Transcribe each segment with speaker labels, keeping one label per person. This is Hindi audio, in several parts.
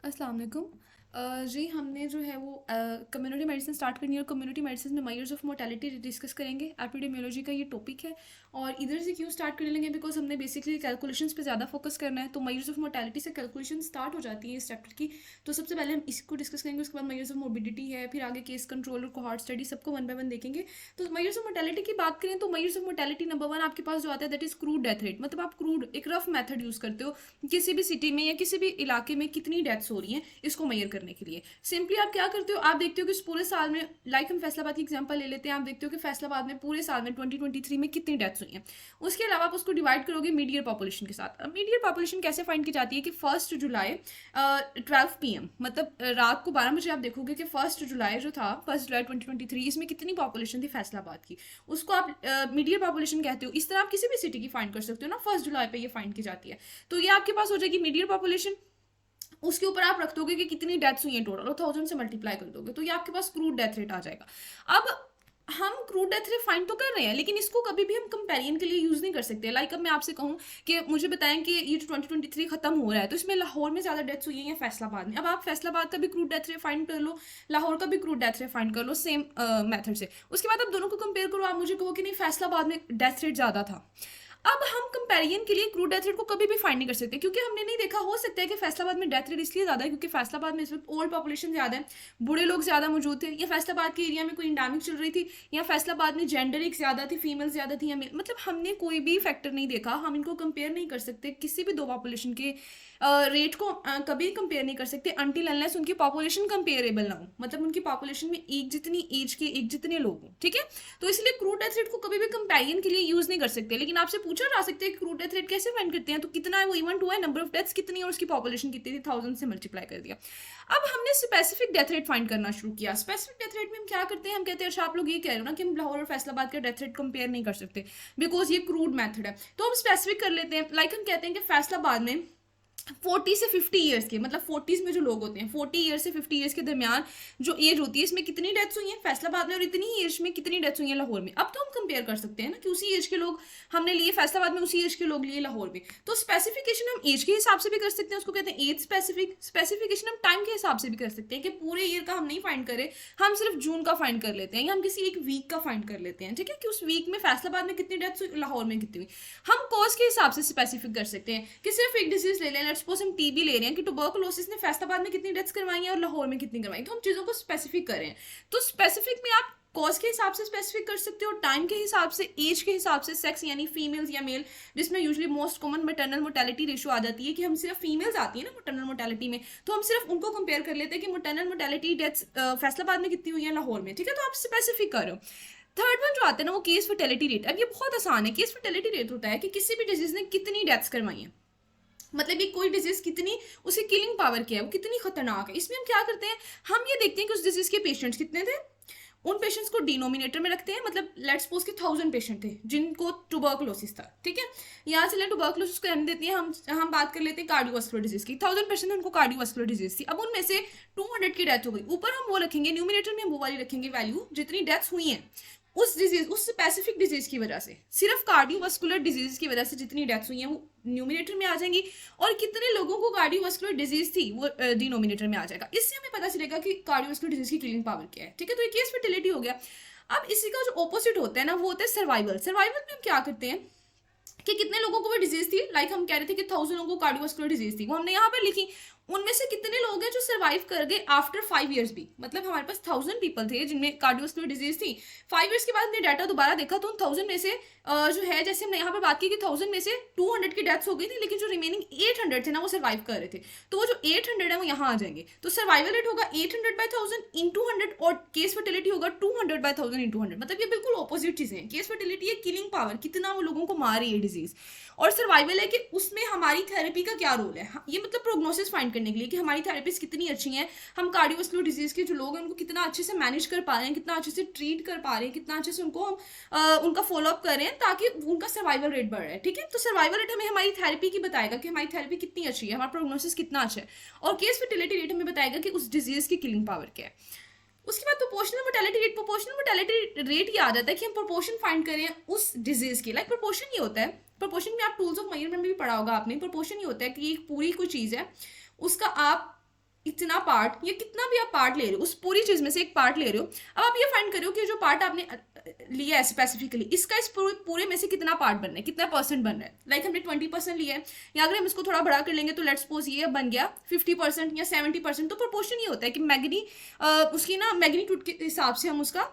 Speaker 1: अस्सलाम वालेकुम। जी हमने जो है वो कम्युनिटी मेडिसिन स्टार्ट करनी है और कम्युनिटी मेडिसिन में मेजर्स ऑफ मोर्टेलिटी डिस्कस करेंगे। एपिडेमियोलॉजी का ये टॉपिक है और इधर से क्यों स्टार्ट करने लगे बिकॉज हमने बेसिकली कैलकुलेशंस पे ज़्यादा फोकस करना है। तो मेजर्स ऑफ मोर्टेलिटी से कैलकुलेशन स्टार्ट हो जाती है इस चैप्टर की। तो सबसे पहले हम इसको डिस्कस करेंगे, उसके बाद मेजर्स ऑफ मोर्बिडिटी है, फिर आगे केस कंट्रोल और कोहॉर्ट स्टडी, सबको वन बाय वन देखेंगे। तो मेजर्स ऑफ मोर्टेलिटी की बात करें तो measures of mortality number one आपके पास जो आता है that is crude death rate. मतलब आप क्रूड एक रफ मेथड यूज़ करते हो किसी भी सिटी में या किसी भी इलाके में कितनी डेथ्स हो रही हैं इसको मेजर करने के लिए। सिंपली आप क्या करते हो, आप देखते हो कि पूरे साल में, लाइक हम फैसलाबाद की एग्जांपल ले लेते हैं, आप देखते हो कि फैसलाबाद में पूरे साल में 2023 में कितनी डेथ्स हुई हैं। उसके अलावा आप उसको डिवाइड करोगे मीडियन पॉपुलेशन के साथ। अब मीडियन पॉपुलेशन कैसे फाइंड की जाती है कि 1 जुलाई 12 PM, मतलब रात को 12 बजे आप देखोगे कि 1 जुलाई जो था, 1 जुलाई 2023, इसमें कितनी पॉपुलेशन थी फैसलाबाद की, उसको आप मीडियन पॉपुलेशन कहते हो। इस तरह आप किसी भी सिटी की फाइंड कर सकते हो ना, 1 जुलाई पे ये फाइंड की जाती है। तो ये आपके पास हो जाएगी मीडियन पॉपुलेशन। उसके ऊपर आप रख दोगे कि कितनी डेथ्स हुई हैं टोटल और 1000 से मल्टीप्लाई कर दोगे, तो ये आपके पास क्रूड डेथ रेट आ जाएगा। अब हम क्रूड डेथ रेट फाइंड तो कर रहे हैं लेकिन इसको कभी भी हम कंपेरिजन के लिए यूज नहीं कर सकते। लाइक अब मैं आपसे कहूँ कि मुझे बताएं कि ये जो 2023 खत्म हो रहा है तो इसमें लाहौर में ज्यादा डेथ्स हुई हैं या फैसलाबाद में। अब आप फैसलाबाद का भी क्रूड डेथ रेट फाइंड कर लो, लाहौर का भी क्रूड डेथ रेट फाइंड कर लो सेम मेथड से। उसके बाद आप दोनों को कंपेयर करो, आप मुझे कहो कि नहीं फैसलाबाद में डेथ रेट ज्यादा था। अब हम कंपैरिजन के लिए क्रूड डेथ रेट को कभी भी फाइंड नहीं कर सकते क्योंकि हमने नहीं देखा। हो सकता है कि फैसलाबाद में डेथ रेट इसलिए ज़्यादा है क्योंकि फैसलाबाद में इस वक्त ओल्ड पॉपुलेशन ज़्यादा है, बूढ़े लोग ज़्यादा मौजूद थे, या फैसलाबाद के एरिया में कोई इंडामिक चल रही थी, या फैसलाबाद में जेंडर एक ज़्यादा थी, फीमेल ज़्यादा थी या मेल। मतलब हमने कोई भी फैक्टर नहीं देखा, हम इनको कंपेयर नहीं कर सकते किसी भी दो पॉपुलेशन के रेट को कभी कंपेयर नहीं कर सकते अनटिल अनलेस उनकी पॉपुलेशन कंपेरेबल ना हो, मतलब उनकी पॉपुलेशन में एक जितनी एज के एक जितने लोग हों। ठीक है, तो इसलिए क्रूड डेथ रेट को कभी भी कंपेरिजन के लिए यूज नहीं कर सकते। लेकिन आपसे पूछा जा सकता है कि क्रूड डेथ रेट कैसे फाइंड करते हैं, तो कितना है वो इवेंट हुआ है, नंबर ऑफ डेथ्स कितनी है और उसकी पॉपुलेशन कितनी थी, 1000 से मल्टीप्लाई कर दिया। अब हमने स्पेसिफिक डेथ रेट फाइंड करना शुरू किया। स्पेसिफिक डेथ रेट में हम क्या करते हैं, हम कहते हैं अच्छा आप लोग ये कह रहे हो ना कि हम लाहौर और फैसलाबाद का डेथ रेट कंपेयर नहीं कर सकते बिकॉज ये क्रूड मेथड है, तो हम स्पेसिफिक कर लेते हैं। लाइक हम कहते हैं कि फैसलाबाद में 40 से 50 ईयर्स के, मतलब 40s में जो लोग होते हैं, 40 ईयर्स से 50 ईयर्स के दरमियान जो एज होती है, इसमें कितनी डेथ्स हुई हैं फैसलाबाद में और इतनी ही एज में कितनी डेथ्स हुई हैं लाहौर में। अब तो हम कंपेयर कर सकते हैं ना कि उसी एज के लोग हमने लिए फैसलाबाद में, उसी एज के लोग लिए लाहौर में। तो स्पेसिफिकेशन हम एज के हिसाब से भी कर सकते हैं, उसको कहते हैं एज स्पेसिफिक। स्पेसिफिकेशन हम टाइम के हिसाब से भी कर सकते हैं कि पूरे ईयर का हम नहीं फाइंड करें, हम सिर्फ जून का फाइंड कर लेते हैं या हम किसी एक वीक का फाइंड कर लेते हैं। ठीक है, कि उस वीक में फैसलाबाद में कितनी डेथ्स हुई, लाहौर में कितनी हुई। हम कॉज के हिसाब से स्पेसिफिक कर सकते हैं कि सिर्फ एक डिजीज ले लें, लेट्स सपोज हम टीबी ले रहे हैं कि ट्यूबरकुलोसिस ने फैसलाबाद में कितनी डेथ्स करवाई हैं और लाहौर में कितनी करवाई, तो हम चीज़ों को स्पेसिफिक करें। तो स्पेसिफिक में आप कॉज के हिसाब से स्पेसिफिक कर सकते हो, टाइम के हिसाब से, एज के हिसाब से, सेक्स यानी फीमेल्स या मेल, जिसमें usually most common maternal mortality ratio आ जाती है कि हम सिर्फ फीमेल्स आती है ना मैटरनल मोर्टेलिटी में, तो हम सिर्फ उनको कंपेयर कर लेते हैं कि मैटरनल मोर्टेलिटी डेथ्स फैसलाबाद में कितनी हुई है लाहौर में। ठीक है, तो आप स्पेसिफिक करो। थर्ड वन जो आता है ना वो केस फर्टिलिटी रेट। अब ये बहुत आसान है। केस फर्टिलिटी रेट होता है कि किसी भी डिजीज ने कितनी डेथ्स करवाई हैं, मतलब ये कोई डिजीज कितनी, उसकी किलिंग पावर क्या है, वो कितनी खतरनाक है। इसमें हम क्या करते हैं, हम ये देखते हैं कि उस डिजीज के पेशेंट्स कितने थे, उन पेशेंट्स को डिनोमिनेटर में रखते हैं। मतलब लेट्स सपोज के 1000 पेशेंट थे जिनको ट्यूबरकुलोसिस था। ठीक है, यहाँ से ट्यूबरकुलोसिस को रहने देती है, हम बात कर लेते हैं कार्डियोवास्कुलर डिजीज की। 1000 पेशेंट उनको कार्डियोवास्कुलर डिजीज थी, अब उनमें से 200 की डेथ हो गई। ऊपर हम वो रखेंगे, न्यूमिनेटर में हम वो वाली रखेंगे वैल्यू जितनी डेथ्स हुई हैं उस डिजीज, उस स्पेसिफिक डिजीज की वजह से, सिर्फ कार्डियोवास्कुलर डिजीज की वजह से जितनी डेथ्स हुई हैं वो न्यूमिनेटर में आ जाएंगी, और कितने लोगों को कार्डियोवास्कुलर डिजीज थी वो डिनोमिनेटर में आ जाएगा। इससे हमें पता चलेगा कि कार्डियोवास्कुलर डिजीज की किलिंग पावर क्या है। ठीक है, तो ये केस फर्टिलिटी हो गया। अब इसी का जो ऑपोजिट होता है ना वो होता है सर्वाइवल। सर्वाइवल में हम क्या करते हैं कि कितने लोगों को वो डिजीज थी, लाइक हम कह रहे थे कि 1000 लोगों को कार्डियोवास्कुलर डिजीज थी, वो हमने यहाँ पर लिखी। उनमें से कितने लोग हैं जो सर्वाइव कर गए आफ्टर 5 ईयर्स भी, मतलब हमारे पास 1000 पीपल थे जिनमें कार्डियोवास्कुलर डिजीज थी। 5 ईयर्स के बाद हमने डाटा दोबारा देखा तो उन 1000 में से जो है, जैसे हमने यहाँ पर बात की कि 1000 में से 200 की डेथ्स हो गई थी, लेकिन जो रिमेनिंग 800 थे ना वो सर्वाइव कर रहे थे, तो वो जो 800 है वो यहाँ आ जाएंगे। तो सर्वाइवल रेट होगा 800/1000 इंटू 100 और केस फर्टिलिटी होगा 200/1000 इंटू 100। मतलब ये बिल्कुल ऑपोजिट चीजें हैं। केस फर्टिलिटी है किलिंग पावर, कितना वो लोगों को मार रही है डिजीज, और सर्वाइवल है कि उसमें हमारी थेरेपी का क्या रोल है। ये मतलब प्रोग्नोसिस फाइंड करने के लिए कि हमारी थेरेपीज कितनी अच्छी हैं, हम कार्डियोवास्कुलर डिजीज के जो लोग हैं उनको कितना अच्छे से मैनेज कर पा रहे हैं, कितना अच्छे से ट्रीट कर पा रहे हैं, कितना अच्छे से उनको हम उनका फॉलोअप कर रहे हैं ताकि उनका सर्वाइवल रेट बढ़ रहा है। ठीक है, तो सर्वाइवल रेट हमें हमारी थेरेपी की बताएगा कि हमारी थेरेपी कितनी अच्छी है, हमारा प्रोग्नोसिस कितना अच्छा है, और केस फर्टिलिटी रेट हमें बताएगा कि उस डिजीज की किलिंग पावर क्या है। उसके बाद proportional mortality rate. Proportional mortality rate ये आ जाता है कि हम प्रोपोर्शन फाइंड करें उस डिजीज की। लाइक प्रोपोर्शन ये होता है, प्रोपोर्शन में आप टूल्स ऑफ मेजरमेंट में भी पढ़ा होगा आपने। प्रोपोर्शन ये होता है कि एक पूरी कोई चीज़ है, उसका आप इतना पार्ट, या कितना भी आप पार्ट ले रहे हो, उस पूरी चीज में से एक पार्ट ले रहे हो, अब आप ये फाइंड करो कि जो पार्ट आपने लिया है स्पेसिफिकली, इसका इस पूरे में से कितना पार्ट बन रहा है, कितना परसेंट बन रहा है। लाइक हमने 20% लिया है, या अगर हम इसको थोड़ा बड़ा कर लेंगे तो लेट्स सपोज ये बन गया 50% या 70%। तो प्रोपोर्शन ये होता है कि उसकी ना मैग्नीट्यूड के हिसाब से हम उसका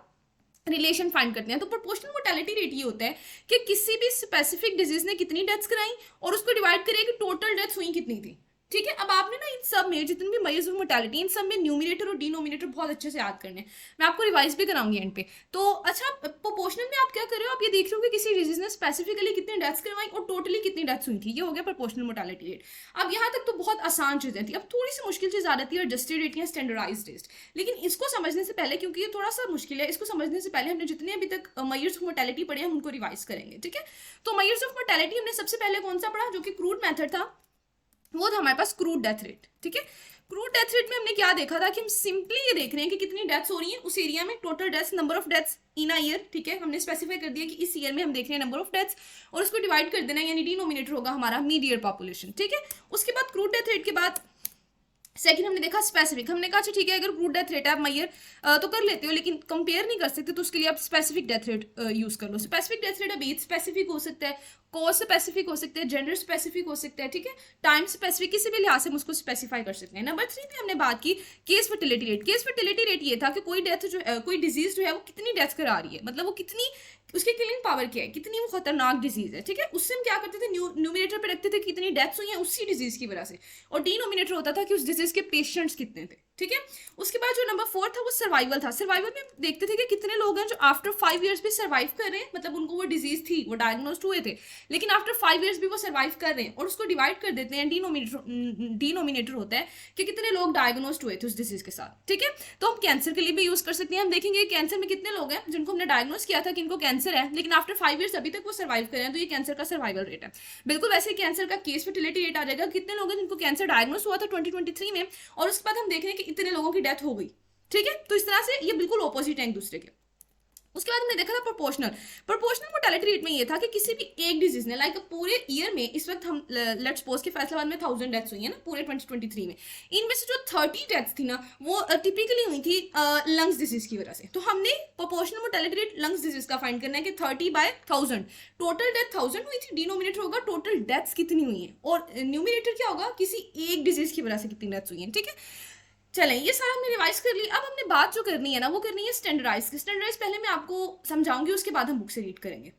Speaker 1: रिलेशन फाइंड करते हैं। तो प्रोपोर्शनल मोर्टेलिटी रेट ये होता है कि किसी भी स्पेसिफिक डिजीज ने कितनी डेथ्स कराई और उसको डिवाइड करिए कि टोटल डेथ्स हुई कितनी थी। ठीक है, अब आपने ना इन सब में जितनी भी मेजर्स ऑफ मोर्टेलिटी, इन सब में न्यूमिनेटर और डिनोमिनेटर बहुत अच्छे से याद करने हैं। मैं आपको रिवाइज भी कराऊंगी एंड पे। तो अच्छा, प्रोपोर्शनल में आप क्या कर रहे हो, आप ये देख रहे हो कि किसी डिजीज ने स्पेसिफिकली कितनी डेथ्स करवाई और टोटली कितनी डेथ्स हुई थी। ये हो गया प्रोपोर्शनल मोर्टेलिटी रेट। अब यहाँ तक तो बहुत आसान चीजें थी। अब थोड़ी सी मुश्किल चीज आ जाती है एडजस्टेड रेट या स्टैंडर्डाइज्ड रेट। लेकिन इसको समझने से पहले, क्योंकि ये थोड़ा सा मुश्किल है, इसको समझने से पहले हमने जितने अभी तक मेजर्स ऑफ मोर्टेलिटी पढ़े हैं उनको रिवाइज करेंगे। ठीक है, तो मेजर्स ऑफ मोर्टेलिटी हमने सबसे पहले कौन सा पढ़ा, जो कि क्रूड मेथड था, वो था हमारे पास क्रूड डेथ रेट। ठीक है, क्रूड डेथ रेट में हमने क्या देखा था कि हम सिंपली ये देख रहे हैं कि कितनी डेथ्स हो रही हैं उस एरिया में, total deaths, number of deaths in a year. ठीक है, हमने स्पेसिफाई कर दिया कि इस ईयर में हम देख रहे हैं नंबर ऑफ डेथ्स, और उसको डिवाइड कर देना, यानी डिनोमिनेटर होगा हमारा मीड ईयर पॉपुलेशन। ठीक है, उसके बाद क्रूड डेथ रेट के बाद सेकंड हमने देखा स्पेसिफिक। हमने कहा अच्छा ठीक है, अगर क्रूड डेथ रेट आप मैयर तो कर लेते हो, लेकिन कंपेयर नहीं कर सकते, तो उसके लिए आप स्पेसिफिक डेथ रेट यूज कर लो। स्पेसिफिक डेथ रेट अब एज स्पेसिफिक हो सकता है, कॉज स्पेसिफिक हो सकता है, जेंडर स्पेसिफिक हो सकता है। ठीक है, टाइम स्पेसिफिक, किसी भी लिहाज से हम उसको स्पेसिफाई कर सकते हैं। नंबर 3 पे हमने बात की case fertility rate. Case fertility rate ये था कि कोई डेथ जो कोई डिजीज जो है वो कितनी डेथ करा रही है, मतलब वो कितनी, उसकी किलिंग पावर क्या है, कितनी वो खतरनाक डिजीज है। ठीक है, उससे हम क्या करते थे, न्यूमिनेटर पे रखते थे कितनी डेथ्स हुई हैं उसी डिजीज की वजह से, और डिनोमिनेटर होता था कि उस डिजीज के पेशेंट्स कितने थे। ठीक है, उसके बाद जो नंबर 4 था वो सर्वाइवल था। सर्वाइवल में हम देखते थे कि कितने लोग हैं जो आफ्टर 5 ईयर्स भी सर्वाइव कर रहे हैं, मतलब उनको वो डिजीज थी, वो डायग्नोस्ड हुए थे, लेकिन आफ्टर 5 ईयर्स भी वो सर्वाइव कर रहे हैं, और उसको डिवाइड कर देते हैं, डिनोमिनेटर होता है कि कितने लोग डायग्नोस्ड हुए थे उस डिजीज के साथ। ठीक है, तो हम कैंसर के लिए भी यूज कर सकते हैं। हम देखेंगे कैंसर में कितने लोग हैं जिनको हमने डायग्नोस किया था कि इनको कैंसर है, लेकिन आफ्टर 5 ईयर्स अभी तक वो सर्वाइव कर रहे हैं, तो ये कैंसर का सर्वाइवल रेट है। बिल्कुल वैसे कैंसर का केस फर्टिलिटी रेट आ जाएगा, कितने लोग हैं जिनको कैंसर डायग्नोस हुआ था 2023 में, और उसके बाद हम देख रहे हैं कि इतने लोगों की डेथ हो गई। ठीक है, तो इस तरह से ये बिल्कुल ऑपोजिट है एक दूसरे के। उसके बाद हमने देखा था प्रोपोर्शनल मोर्टेलिटी रेट में ये था कि किसी भी एक डिजीज ने, लाइक पूरे ईयर में इस वक्त हम लेट्स सपोज के फैसलाबाद में 1000 डेथ्स हुई है ना पूरे 2023 में, इनमें से जो 30 डेथ्स थी ना वो टिपिकली हुई थी लंग्स डिजीज की वजह से। तो हमने proportional mortality rate lungs disease का फाइंड करना है कि 30/1000, टोटल डेथ 1000 हुई थी, डिनोमिनेटर होगा टोटल डेथ्स कितनी हुई है, और न्यूमिनेटर क्या होगा, किसी एक डिजीज की वजह से कितनी डेथ्स हुई है। ठीक है, चलें, ये सारा हमने रिवाइज कर लिया। अब हमने बात जो करनी है ना वो करनी है स्टैंडर्डाइज की। स्टैंडर्डाइज पहले मैं आपको समझाऊंगी, उसके बाद हम बुक से रीड करेंगे।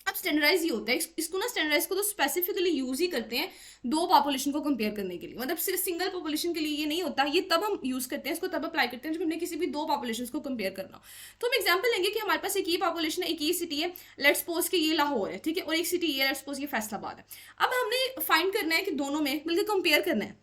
Speaker 1: अब स्टैंडर्डाइज ये होता है, इसको ना स्टैंडर्डाइज को तो स्पेसिफिकली यूज ही करते हैं दो पॉपुलेशन को कंपेयर करने के लिए, मतलब सिर्फ सिंगल पॉपुलेशन के लिए ये नहीं होता, ये तब हम यूज करते हैं, इसको तब अप्लाई करते हैं जब हमने किसी भी दो पॉपुलेशन को कंपेयर करना हो। तो हम एग्जाम्पल लेंगे कि हमारे पास एक ये पॉपुलेशन है, एक ये सिटी है, लेट्स सपोज कि ये लाहौर है, ठीक है, और एक सिटी ये लेट्स सपोज ये फैसलाबाद है। अब हमने फाइंड करना है कि दोनों में बल्कि कंपेयर करना है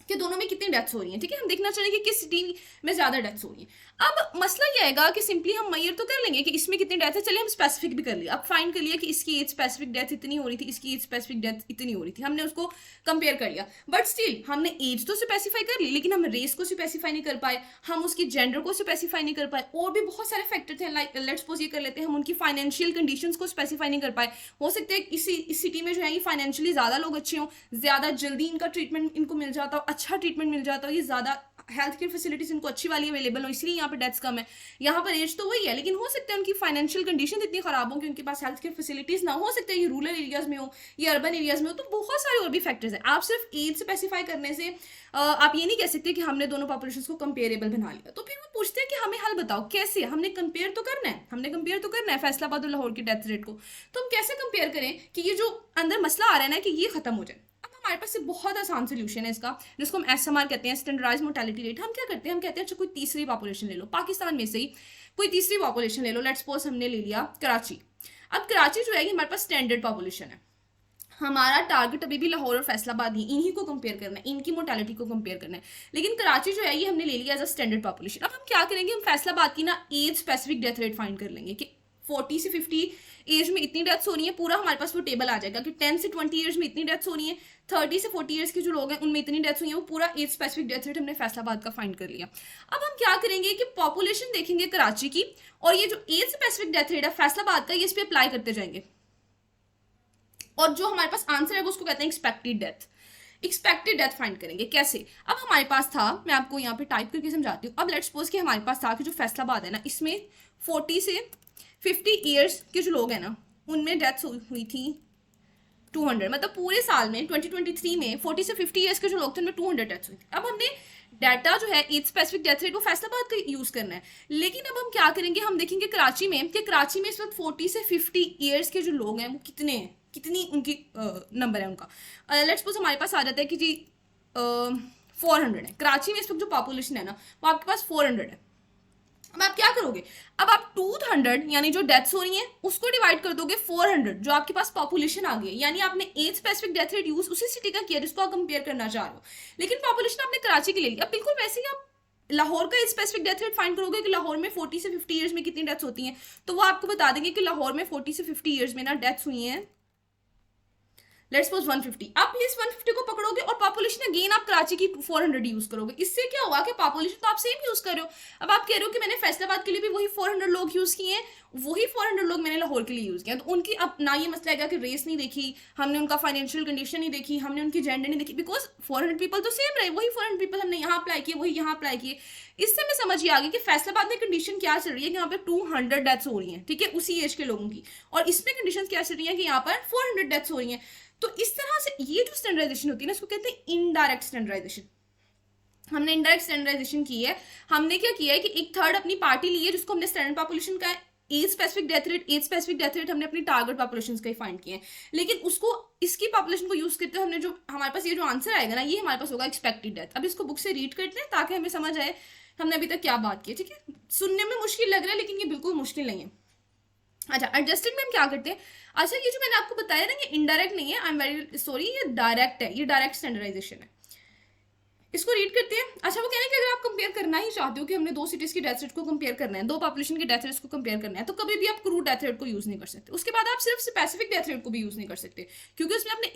Speaker 1: कि दोनों में कितनी डेथ्स हो रही हैं। ठीक है, हम देखना चाहेंगे कि किस सिटी में ज्यादा डेथ्स हो रही हैं। अब मसला ये आएगा कि सिंपली हम मैयर तो कर लेंगे कि इसमें कितनी डेथ है, चलिए हम स्पेसिफिक भी कर लिया। अब फाइंड कर लिया कि इसकी एज स्पेसिफिक डेथ इतनी हो रही थी, इसकी एज स्पेसिफिक डेथ इतनी हो रही थी, हमने उसको कंपेयर कर लिया। बट स्टिल हमने एज तो स्पेसिफाई कर ली, लेकिन हम रेस को स्पेसिफाई नहीं कर पाए, हम उसकी जेंडर को स्पेसिफाई नहीं कर पाए, और भी बहुत सारे फैक्टर थे। लाइक लेट्स सपोज ये कर लेते हैं, हम उनकी फाइनेंशियल कंडीशंस को स्पेसिफाई नहीं कर पाए। हो सकता है इस सिटी में जो है फाइनेंशियली ज्यादा लोग अच्छे हों, ज्यादा जल्दी इनका ट्रीटमेंट इनको मिल जाता हो, अच्छा ट्रीटमेंट मिल जाता हो, ये ज्यादा हेल्थ केयर फैसिलिटीज इनको अच्छी वाली अवेलेबल हो, इसलिए यहाँ पर डेथ्स कम है। यहाँ पर एज तो वही है, लेकिन हो सकता है उनकी फाइनेंशियल कंडीशन इतनी खराब हो कि उनके पास हेल्थ केयर फैसिलिटीज ना हो सकता है, ये रूरल एरियाज में हो या अर्बन एरियाज में हो। तो बहुत सारे और भी फैक्टर्स हैं। आप सिर्फ एज स्पेसिफाई करने से आप ये नहीं कह सकते कि हमने दोनों पॉपुलेशन को कंपेरेबल बना लिया। तो फिर वो पूछते हैं कि हमें हल बताओ कैसे, हमने कंपेयर तो करना है फैसलाबाद और लाहौर की डेथ रेट को, तो हम कैसे कंपेयर करें कि ये जो अंदर मसला आ रहा है ना कि ये खत्म हो जाए। हमारे पास एक बहुत आसान सोल्यूशन है इसका, जिसको हम एसएमआर कहते हैं, स्टैंडर्डाइज्ड मोर्टेलिटी रेट। हम क्या करते हैं, हम कहते हैं अच्छा कोई तीसरी पॉपुलेशन ले लो, पाकिस्तान में से ही कोई तीसरी पॉपुलेशन ले लो। लेट्स सपोज हमने ले लिया कराची। अब कराची जो है हमारे पास स्टैंडर्ड पॉपुलेशन है, हमारा टारगेट अभी भी लाहौर और फैसलाबाद ही, इन्हीं को कंपेयर करना है, इनकी मोर्टेलिटी को कंपेयर करना है। लेकिन कराची जो है ये हमने ले लिया एज अ स्टैंडर्ड पॉपुलेशन। अब हम क्या करेंगे, हम फैसलाबाद की ना age specific death rate find कर लेंगे कि 40 से 50 एज में इतनी डेथ्स हो रही है, पूरा हमारे पास वो टेबल आ जाएगा कि 10 से 20 ईयर्स में इतनी डेथ्स हो रही है, 30 से 40 ईयर्स के जो लोग हैं उनमें इतनी डेथ्स हुई है, वो पूरा एज स्पेसिफिक डेथ रेट हमने फैसलाबाद का फाइंड कर लिया। अब हम क्या करेंगे कि पॉपुलेशन देखेंगे कराची की, और ये जो एज स्पेसिफिक डेथ रेट है फैसलाबाद का, ये इस पर अप्लाई करते जाएंगे, और जो हमारे पास आंसर है वो उसको कहते हैं expected death. Expected death find करेंगे कैसे। अब हमारे पास था, मैं आपको यहाँ पे टाइप करके समझाती हूँ। अब लेट्स सपोज कि हमारे पास था कि जो फैसलाबाद है ना, इसमें 40 से 50 ईयर्स के जो लोग हैं ना, उनमें डेथ्स हुई थी 200, मतलब पूरे साल में 2023 में 40 से 50 ईयर्स के जो लोग थे उनमें 200 डेथ्स हुई। अब हमने डाटा जो है एज स्पेसिफिक डेथ रेट वो फैसलाबाद का यूज करना है, लेकिन अब हम क्या करेंगे, हम देखेंगे कराची में कि कराची में इस वक्त 40 से 50 ईयर्स के जो लोग हैं वो कितने हैं, कितनी उनकी नंबर है उनका। लेट्स सपोज हमारे पास आ जाता है कि जी 400 है कराची में इस वक्त जो पॉपुलेशन है ना, वो आपके पास 400 है। अब आप क्या करोगे, अब आप 200 यानी जो डेथ्स हो रही हैं उसको डिवाइड कर दोगे 400 जो आपके पास पॉपुलेशन आ गई है, यानी आपने age specific death rate use उसी सिटी का किया जिसको आप कंपेयर करना चाह रहे हो, लेकिन पॉपुलेशन आपने कराची की ले ली। अब बिल्कुल वैसे ही आप लाहौर का age specific death rate find करोगे कि लाहौर में 40 से 50 ईयर्स में कितनी डेथ्स होती हैं, तो वो आपको बता देंगे कि लाहौर में 40 से 50 ईयर्स में ना डेथ्स हुई हैं लेट्स सपोज 150। आप इस 150 को पकड़ोगे और पॉपुलेशन अगेन आप कराची की 400 यूज करोगे। इससे क्या हुआ कि पॉपुलेशन तो आप सेम यूज कर रहे हो। अब आप कह रहे हो कि मैंने फैसलाबाद के लिए भी वही 400 लोग यूज किए हैं, वही 400 लोग मैंने लाहौर के लिए यूज किया, तो उनकी अब ना ये मसला है कि रेस नहीं देखी हमने, उनका फाइनेंशियल कंडीशन नहीं देखी हमने, उनकी जेंडर नहीं देखी, बिकॉज 400 पीपल तो सेम रहे, वही 400 पीपल हमने यहाँ अप्लाई किए, वही यहाँ अप्लाई किए। इससे हमें समझ आ गई कि फैसलाबाद में कंडीशन क्या चल रही है कि यहाँ पे 200 डेथ्स हो रही हैं, ठीक है, उसी एज के लोगों की, और इसमें कंडीशन क्या चल रही है कि यहाँ पर 400 डेथ्स हो रही हैं। तो इस तरह से ये जो स्टैंडर्डाइजेशन होती है ना, इसको कहते हैं इनडायरेक्ट स्टैंडर्डाइजेशन। हमने इनडायरेक्ट स्टैंडर्डाइजेशन की है, हमने क्या किया है कि एक थर्ड अपनी पार्टी ली है जिसको हमने स्टैंडर्ड पॉपुलेशन का एज स्पेसिफिक डेथ रेट हमने अपनी टारगेट पॉपुलेशन का ही फाइंड किए हैं, लेकिन उसको इसकी पॉपुलेशन को यूज करते हुए हमने जो हमारे पास ये जो आंसर आएगा ना, ये हमारे पास होगा एक्सपेक्टेड डेथ। अब इसको बुक से रीड करते हैं ताकि हमें समझ आए हमने अभी तक क्या बात की, ठीक है। सुनने में मुश्किल लग रहा है लेकिन ये बिल्कुल मुश्किल नहीं है। अच्छा, एडजस्टेड में हम क्या करते हैं, अच्छा ये जो मैंने आपको बताया ना, ये इनडायरेक्ट नहीं है, आई एम वेरी सॉरी, ये डायरेक्ट है, ये डायरेक्ट स्टैंडर्डाइजेशन है। इसको रीड करते हैं। अच्छा, वो कह रहे हैं कि अगर आप कंपेयर करना ही चाहते हो कि हमने दो सिटीज की डेथ रेट को कंपेयर करना है, दो पॉपुलेशन की डेथ रेट को कंपेयर करना है, तो कभी भी आप क्रूड डेथ रेट को यूज नहीं कर सकते। उसके बाद आप सिर्फ स्पेसिफिक डेथ रेट को भी यूज नहीं कर सकते, क्योंकि उसमें अपने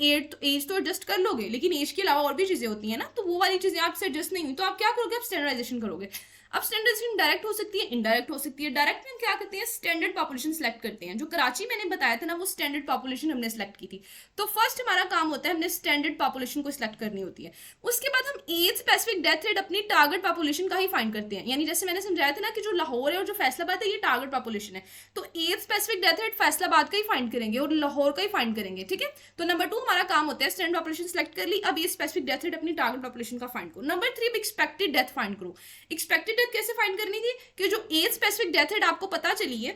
Speaker 1: एज तो एडजस्ट कर लोगे, लेकिन एज के अलावा और भी चीजें होती है ना, तो वो वाली चीजें आपसे एडजस्ट नहीं हुई तो आप क्या करोगे, आप स्टैंडर्डाइजेशन करोगे। अब स्टैंडर्डाइजेशन डायरेक्ट हो सकती है, इनडायरेक्ट हो सकती है। डायरेक्ट में हम क्या करते हैं, स्टैंडर्ड पॉपुलेशन सेलेक्ट करते हैं। जो कराची मैंने बताया था ना, वो स्टैंडर्ड पॉपुलेशन हमने सेलेक्ट की थी, तो फर्स्ट हमारा काम होता है हमने स्टैंडर्ड पॉपुलेशन को सिलेक्ट करनी होती है। उसके बाद हम एज स्पेसिफिक डेथ रेट अपनी टारगेट पॉपुलेशन का ही फाइंड करते हैं, यानी जैसे मैंने समझाया था ना कि जो लाहौर है और जो फैसलाबाद है ये टारगेट पॉपुलेशन है, तो age specific death rate Faisalabad का ही फाइंड करेंगे और लाहौर का ही फाइंड करेंगे, ठीक है। तो नंबर 2 हमारा काम होता है स्टैंडर्ड पॉपुलेशन सेलेक्ट कर ली, अब ये स्पेसिफिक डेथ रेट अपनी टारगेट पॉपुलेशन का फाइंड करो। नंबर 3 एक्सपेक्टेड डेथ फाइंड करो। एक्सपेक्टेड डेथ कैसे फाइंड करनी थी कि जो एज स्पेसिफिक डेथ रेट आपको पता चली है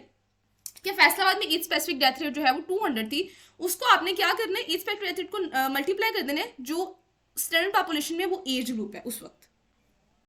Speaker 1: कि फैसलाबाद में एज स्पेसिफिक डेथ रेट जो है वो 200 थी, उसको आपने क्या करना है, एज स्पेसिफिक डेथ रेट को मल्टीप्लाई कर देना है जो स्टैंडर्ड पॉपुलेशन में वो एज ग्रुप है उस वक्त,